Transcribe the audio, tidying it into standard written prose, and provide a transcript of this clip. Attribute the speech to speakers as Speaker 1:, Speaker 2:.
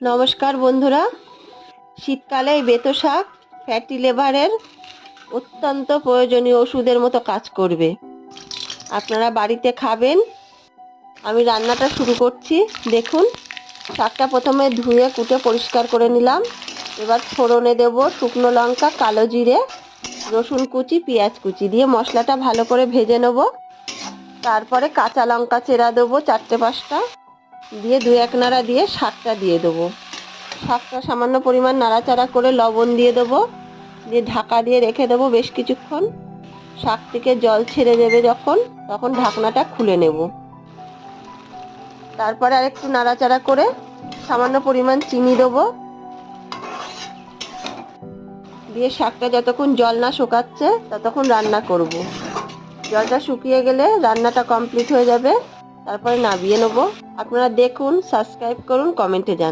Speaker 1: নমস্কার বন্ধুরা, শীতকালে এই বেতো শাক ফ্যাটি লিভারের অত্যন্ত প্রয়োজনীয় ওষুধের মতো কাজ করবে। আপনারা বাড়িতে খাবেন। আমি রান্নাটা শুরু করছি। দেখুন, শাকটা প্রথমে ধুয়ে কুটে পরিষ্কার করে নিলাম। এবার ফোড়নে দেব শুকনো লঙ্কা, কালো জিরে, রসুন কুচি, পেঁয়াজ কুচি দিয়ে মশলাটা ভালো করে ভেজে নেব। তারপরে কাঁচা লঙ্কা চেরা দেবো 4-5টা, দিয়ে 2-1 নাড়া দিয়ে শাকটা দিয়ে দেবো। শাকটা সামান্য পরিমাণ নাড়াচাড়া করে লবণ দিয়ে দেবো, দিয়ে ঢাকা দিয়ে রেখে দেবো বেশ কিছুক্ষণ। শাক থেকে জল ছেড়ে দেবে যখন, তখন ঢাকনাটা খুলে নেব। তারপরে আরেকটু নাড়াচাড়া করে সামান্য পরিমাণ চিনি দেবো, দিয়ে শাকটা যতক্ষণ জল না শুকাচ্ছে ততক্ষণ রান্না করব। জলটা শুকিয়ে গেলে রান্নাটা কমপ্লিট হয়ে যাবে। তারপরে নামিয়ে নেব। আপনারা দেখুন, সাবস্ক্রাইব করুন, কমেন্টে জানান।